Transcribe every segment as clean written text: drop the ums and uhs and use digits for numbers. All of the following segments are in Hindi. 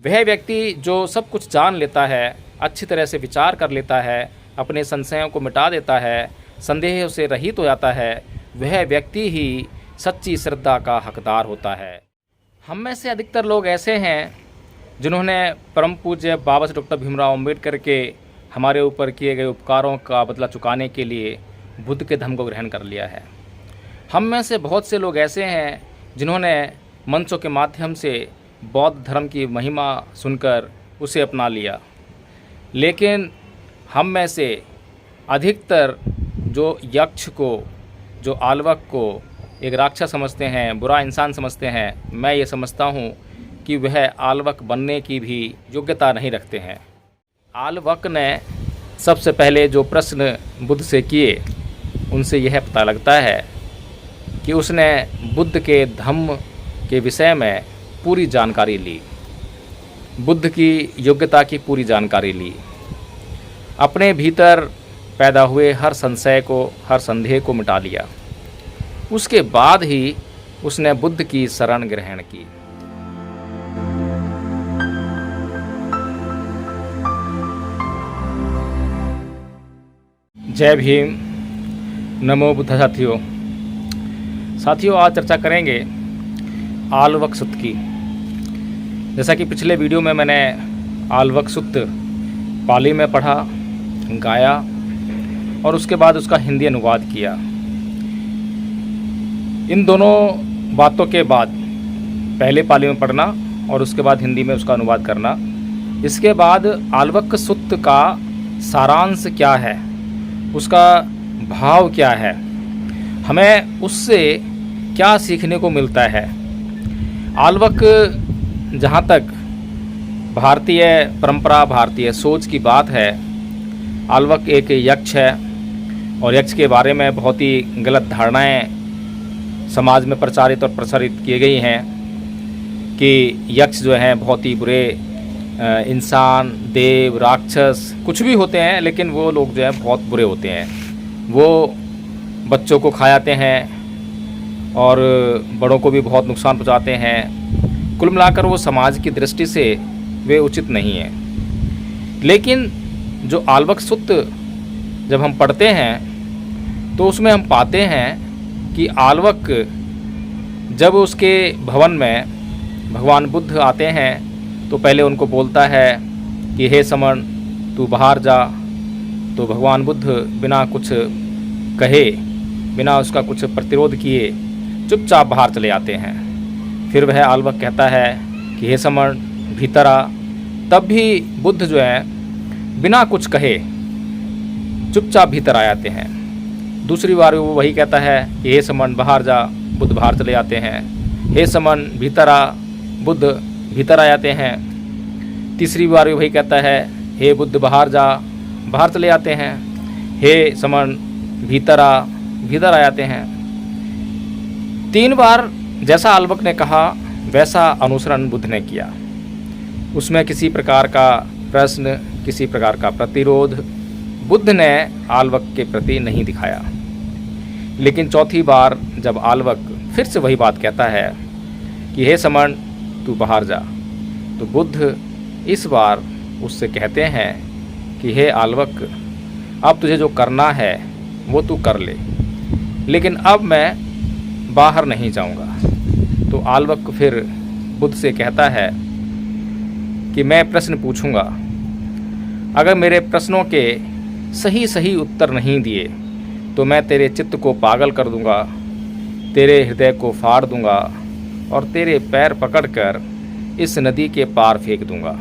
वह व्यक्ति जो सब कुछ जान लेता है, अच्छी तरह से विचार कर लेता है, अपने संशयों को मिटा देता है, संदेह से रहित हो जाता है, वह व्यक्ति ही सच्ची श्रद्धा का हकदार होता है। हम में से अधिकतर लोग ऐसे हैं जिन्होंने परम पूज्य बाबा साहब डॉक्टर भीमराव अम्बेडकर के हमारे ऊपर किए गए उपकारों का बदला चुकाने के लिए बुद्ध के धर्म को ग्रहण कर लिया है। हम में से बहुत से लोग ऐसे हैं जिन्होंने मंचों के माध्यम से बौद्ध धर्म की महिमा सुनकर उसे अपना लिया, लेकिन हम में से अधिकतर जो यक्ष को, जो आल्वक को एक राक्षस समझते हैं, बुरा इंसान समझते हैं, मैं ये समझता हूँ कि वह आल्वक बनने की भी योग्यता नहीं रखते हैं। आल्वक ने सबसे पहले जो प्रश्न बुद्ध से किए, उनसे यह पता लगता है कि उसने बुद्ध के धम्म के विषय में पूरी जानकारी ली, बुद्ध की योग्यता की पूरी जानकारी ली, अपने भीतर पैदा हुए हर संशय को, हर संदेह को मिटा लिया। उसके बाद ही उसने बुद्ध की शरण ग्रहण की। जय भीम, नमो बुद्ध। साथियों, आज चर्चा करेंगे आल्वक सूत्र की। जैसा कि पिछले वीडियो में मैंने आल्वक सूत्र पाली में पढ़ा, गाया और उसके बाद उसका हिंदी अनुवाद किया। इन दोनों बातों के बाद पहले पाली में पढ़ना और उसके बाद हिंदी में उसका अनुवाद करना, इसके बाद आल्वक सूत्र का सारांश क्या है, उसका भाव क्या है, हमें उससे क्या सीखने को मिलता है। आल्वक, जहाँ तक भारतीय परंपरा, भारतीय सोच की बात है, आल्वक एक यक्ष है और यक्ष के बारे में बहुत ही गलत धारणाएं समाज में प्रचारित और प्रसारित की गई हैं कि यक्ष जो हैं बहुत ही बुरे इंसान, देव, राक्षस कुछ भी होते हैं, लेकिन वो लोग जो हैं बहुत बुरे होते हैं। वो बच्चों को खा जाते हैं और बड़ों को भी बहुत नुकसान पहुंचाते हैं। कुल मिलाकर वो समाज की दृष्टि से वे उचित नहीं हैं। लेकिन जो आल्वक सूत्र जब हम पढ़ते हैं तो उसमें हम पाते हैं कि आल्वक जब उसके भवन में भगवान बुद्ध आते हैं तो पहले उनको बोलता है कि हे समण, तू बाहर जा। तो भगवान बुद्ध बिना कुछ कहे, बिना उसका कुछ प्रतिरोध किए चुपचाप बाहर चले आते हैं। फिर वह आल्वक कहता है कि हे समण, भीतर आ। तब भी बुद्ध जो है बिना कुछ कहे चुपचाप भीतर आ जाते हैं। दूसरी बार वो वही कहता है कि हे समण, बाहर जा। बुद्ध बाहर चले जाते हैं। हे समण, भीतर आ। बुद्ध भीतर आ जाते हैं। तीसरी बार वही कहता है, हे बुद्ध, बाहर जा। बाहर चले जाते हैं। हे समण, भीतर आ। भीतर आ जाते हैं। 3 बार जैसा आल्वक ने कहा वैसा अनुसरण बुद्ध ने किया। उसमें किसी प्रकार का प्रश्न, किसी प्रकार का प्रतिरोध बुद्ध ने आल्वक के प्रति नहीं दिखाया। लेकिन चौथी बार जब आल्वक फिर से वही बात कहता है कि हे समण, तू बाहर जा, तो बुद्ध इस बार उससे कहते हैं कि हे आल्वक, अब तुझे जो करना है वो तू कर ले, लेकिन अब मैं बाहर नहीं जाऊंगा। तो आल्वक फिर बुद्ध से कहता है कि मैं प्रश्न पूछूंगा, अगर मेरे प्रश्नों के सही सही उत्तर नहीं दिए तो मैं तेरे चित्त को पागल कर दूंगा, तेरे हृदय को फाड़ दूंगा और तेरे पैर पकड़कर इस नदी के पार फेंक दूंगा।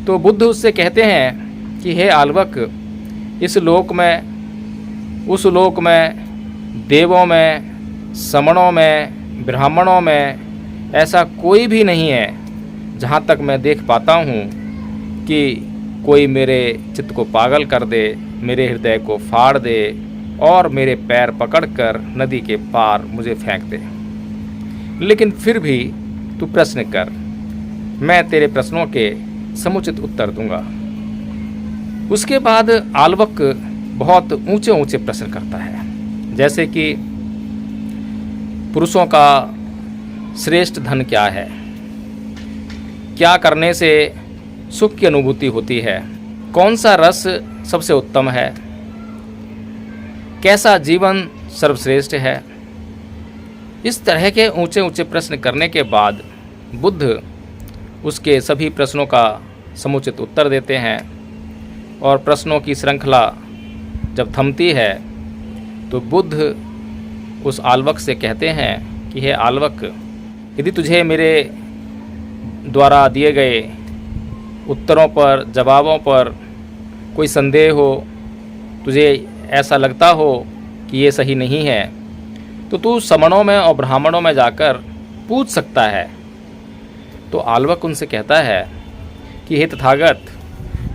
तो बुद्ध उससे कहते हैं कि हे आल्वक, इस लोक में, उस लोक में, देवों में, समणों में, ब्राह्मणों में ऐसा कोई भी नहीं है जहाँ तक मैं देख पाता हूँ कि कोई मेरे चित्त को पागल कर दे, मेरे हृदय को फाड़ दे और मेरे पैर पकड़कर नदी के पार मुझे फेंक दे। लेकिन फिर भी तू प्रश्न कर, मैं तेरे प्रश्नों के समुचित उत्तर दूंगा। उसके बाद आल्वक बहुत ऊंचे ऊंचे प्रश्न करता है, जैसे कि पुरुषों का श्रेष्ठ धन क्या है, क्या करने से सुख की अनुभूति होती है, कौन सा रस सबसे उत्तम है, कैसा जीवन सर्वश्रेष्ठ है। इस तरह के ऊंचे ऊंचे प्रश्न करने के बाद बुद्ध उसके सभी प्रश्नों का समुचित उत्तर देते हैं और प्रश्नों की श्रृंखला जब थमती है तो बुद्ध उस आल्वक से कहते हैं कि हे आल्वक, यदि तुझे मेरे द्वारा दिए गए उत्तरों पर, जवाबों पर कोई संदेह हो, तुझे ऐसा लगता हो कि ये सही नहीं है, तो तू समणों में और ब्राह्मणों में जाकर पूछ सकता है। तो आल्वक उनसे कहता है कि हे तथागत,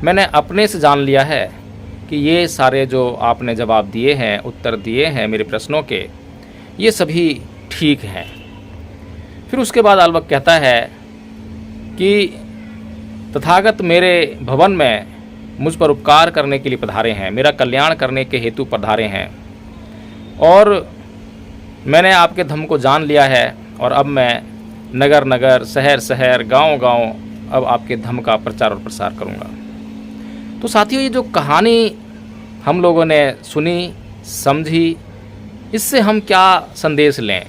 मैंने अपने से जान लिया है कि ये सारे जो आपने जवाब दिए हैं, उत्तर दिए हैं मेरे प्रश्नों के, ये सभी ठीक हैं। फिर उसके बाद आल्वक कहता है कि तथागत मेरे भवन में मुझ पर उपकार करने के लिए पधारे हैं, मेरा कल्याण करने के हेतु पधारे हैं, और मैंने आपके धम्म को जान लिया है और अब मैं नगर नगर, शहर शहर, गांव गांव अब आपके धम्म का प्रचार और प्रसार करूंगा। तो साथियों, ये जो कहानी हम लोगों ने सुनी, समझी, इससे हम क्या संदेश लें?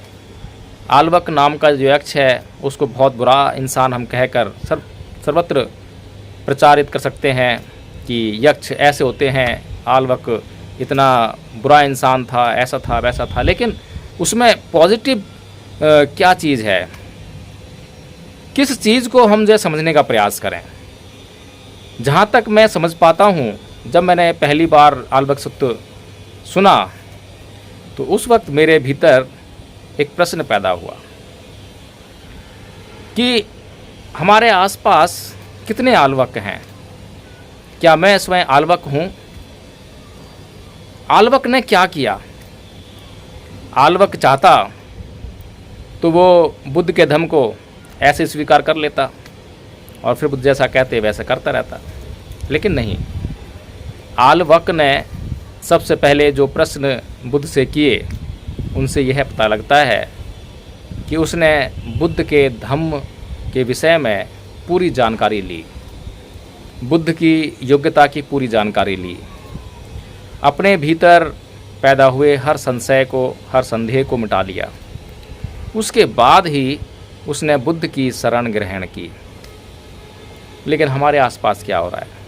आल्वक नाम का जो यक्ष है उसको बहुत बुरा इंसान हम कहकर सर्वत्र प्रचारित कर सकते हैं कि यक्ष ऐसे होते हैं, आल्वक इतना बुरा इंसान था, ऐसा था, वैसा था। लेकिन उसमें पॉजिटिव क्या चीज़ है? किस चीज़ को हम जो समझने का प्रयास करें? जहाँ तक मैं समझ पाता हूँ, जब मैंने पहली बार आल्वक सूत्र सुना तो उस वक्त मेरे भीतर एक प्रश्न पैदा हुआ कि हमारे आसपास कितने आल्वक हैं? क्या मैं स्वयं आल्वक हूँ? आल्वक ने क्या किया? आल्वक चाहता तो वो बुद्ध के धम्म को ऐसे स्वीकार कर लेता और फिर बुद्ध जैसा कहते वैसा करता रहता। लेकिन नहीं, आल्वक ने सबसे पहले जो प्रश्न बुद्ध से किए, उनसे यह पता लगता है कि उसने बुद्ध के धम्म के विषय में पूरी जानकारी ली, बुद्ध की योग्यता की पूरी जानकारी ली, अपने भीतर पैदा हुए हर संशय को, हर संदेह को मिटा लिया। उसके बाद ही उसने बुद्ध की शरण ग्रहण की। लेकिन हमारे आसपास क्या हो रहा है?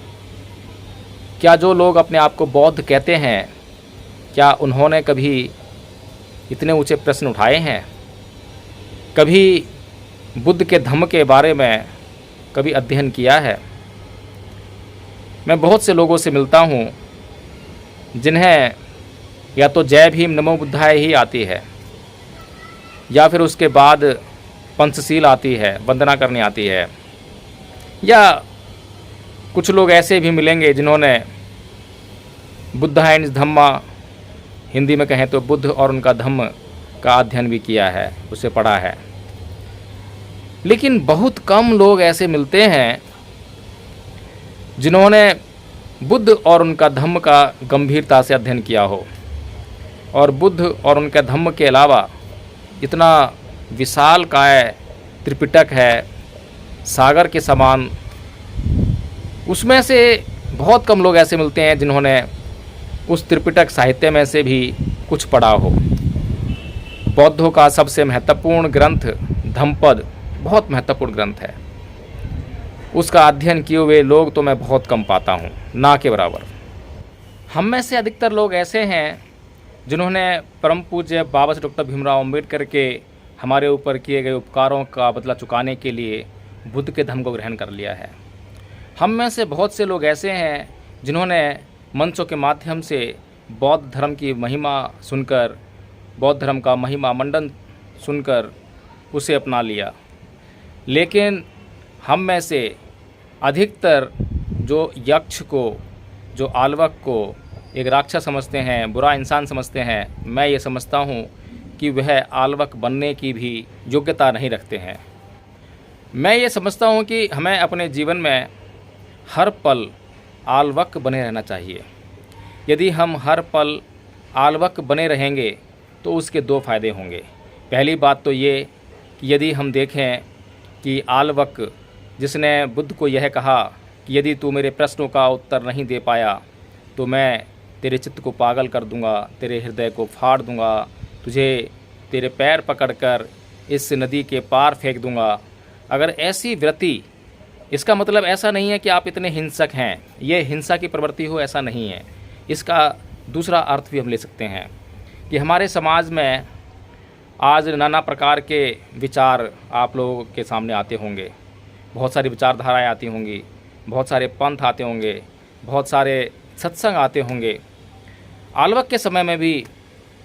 क्या जो लोग अपने आप को बौद्ध कहते हैं, क्या उन्होंने कभी इतने ऊंचे प्रश्न उठाए हैं? कभी बुद्ध के धम्म के बारे में कभी अध्ययन किया है? मैं बहुत से लोगों से मिलता हूँ जिन्हें या तो जय भीम नमो बुद्धाय ही आती है, या फिर उसके बाद पंचशील आती है, वंदना करनी आती है, या कुछ लोग ऐसे भी मिलेंगे जिन्होंने बुद्धाय निज धम्मा, हिंदी में कहें तो बुद्ध और उनका धम्म का अध्ययन भी किया है, उसे पढ़ा है। लेकिन बहुत कम लोग ऐसे मिलते हैं जिन्होंने बुद्ध और उनका धम्म का गंभीरता से अध्ययन किया हो, और बुद्ध और उनके धम्म के अलावा इतना विशाल काय त्रिपिटक है, सागर के समान, उसमें से बहुत कम लोग ऐसे मिलते हैं जिन्होंने उस त्रिपिटक साहित्य में से भी कुछ पढ़ा हो। बौद्धों का सबसे महत्वपूर्ण ग्रंथ धम्मपद बहुत महत्वपूर्ण ग्रंथ है, उसका अध्ययन किए हुए लोग तो मैं बहुत कम पाता हूँ, ना के बराबर। हम में से अधिकतर लोग ऐसे हैं जिन्होंने परम पूज्य बाबा साहेब डॉक्टर भीमराव अम्बेडकर के हमारे ऊपर किए गए उपकारों का बदला चुकाने के लिए बुद्ध के धम्म को ग्रहण कर लिया है। हम में से बहुत से लोग ऐसे हैं जिन्होंने मंचों के माध्यम से बौद्ध धर्म की महिमा सुनकर, बौद्ध धर्म का महिमा मंडन सुनकर उसे अपना लिया। लेकिन हम में से अधिकतर जो यक्ष को, जो आल्वक को एक राक्षस समझते हैं, बुरा इंसान समझते हैं, मैं ये समझता हूँ कि वह आल्वक बनने की भी योग्यता नहीं रखते हैं। मैं ये समझता हूँ कि हमें अपने जीवन में हर पल आल्वक बने रहना चाहिए। यदि हम हर पल आल्वक बने रहेंगे तो उसके दो फायदे होंगे। पहली बात तो ये कि यदि हम देखें कि आल्वक जिसने बुद्ध को यह कहा कि यदि तू मेरे प्रश्नों का उत्तर नहीं दे पाया तो मैं तेरे चित्त को पागल कर दूंगा, तेरे हृदय को फाड़ दूंगा, तुझे तेरे पैर पकड़कर इस नदी के पार फेंक दूंगा। अगर ऐसी वृत्ति, इसका मतलब ऐसा नहीं है कि आप इतने हिंसक हैं, ये हिंसा की प्रवृत्ति हो, ऐसा नहीं है। इसका दूसरा अर्थ भी हम ले सकते हैं कि हमारे समाज में आज नाना प्रकार के विचार आप लोगों के सामने आते होंगे, बहुत सारी विचारधाराएं आती होंगी, बहुत सारे पंथ आते होंगे, बहुत सारे सत्संग आते होंगे। आल्वक के समय में भी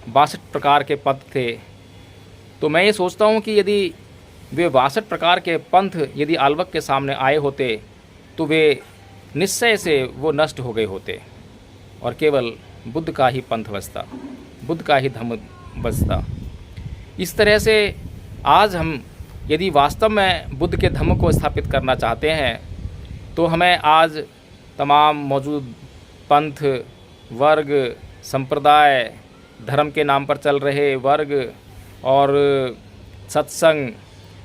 62 प्रकार के पंथ थे। तो मैं ये सोचता हूँ कि यदि वे 62 प्रकार के पंथ यदि आल्वक के सामने आए होते तो वे निश्चय से वो नष्ट हो गए होते और केवल बुद्ध का ही पंथ बचता, बुद्ध का ही धम्म बचता। इस तरह से आज हम यदि वास्तव में बुद्ध के धम्म को स्थापित करना चाहते हैं तो हमें आज तमाम मौजूद पंथ, वर्ग, संप्रदाय, धर्म के नाम पर चल रहे वर्ग और सत्संग,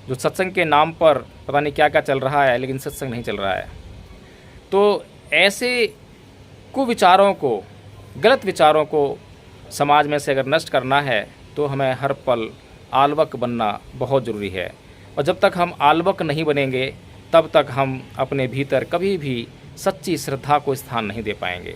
जो सत्संग के नाम पर पता नहीं क्या क्या चल रहा है लेकिन सत्संग नहीं चल रहा है, तो ऐसे कुविचारों को, गलत विचारों को समाज में से अगर नष्ट करना है तो हमें हर पल आल्वक बनना बहुत ज़रूरी है। और जब तक हम आल्वक नहीं बनेंगे तब तक हम अपने भीतर कभी भी सच्ची श्रद्धा को स्थान नहीं दे पाएंगे।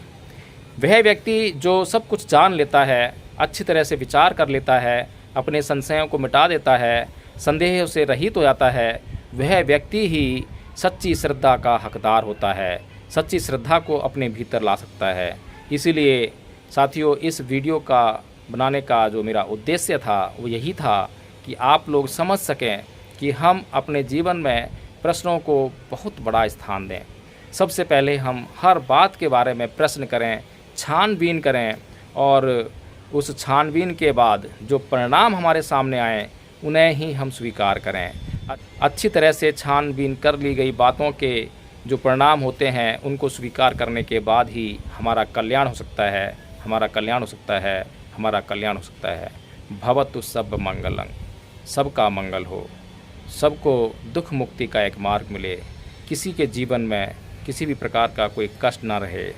वह व्यक्ति जो सब कुछ जान लेता है, अच्छी तरह से विचार कर लेता है, अपने संशयों को मिटा देता है, संदेह से रहित हो जाता है, वह व्यक्ति ही सच्ची श्रद्धा का हकदार होता है, सच्ची श्रद्धा को अपने भीतर ला सकता है। इसीलिए साथियों, इस वीडियो का बनाने का जो मेरा उद्देश्य था वो यही था कि आप लोग समझ सकें कि हम अपने जीवन में प्रश्नों को बहुत बड़ा स्थान दें। सबसे पहले हम हर बात के बारे में प्रश्न करें, छानबीन करें और उस छानबीन के बाद जो परिणाम हमारे सामने आए उन्हें ही हम स्वीकार करें। अच्छी तरह से छानबीन कर ली गई बातों के जो परिणाम होते हैं उनको स्वीकार करने के बाद ही हमारा कल्याण हो सकता है, हमारा कल्याण हो सकता है, हमारा कल्याण हो सकता है। भवतु सब मंगलं, सबका मंगल हो, सबको दुख मुक्ति का एक मार्ग मिले, किसी के जीवन में किसी भी प्रकार का कोई कष्ट ना रहे।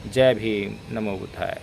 जय भीम, नमो बुद्धाय।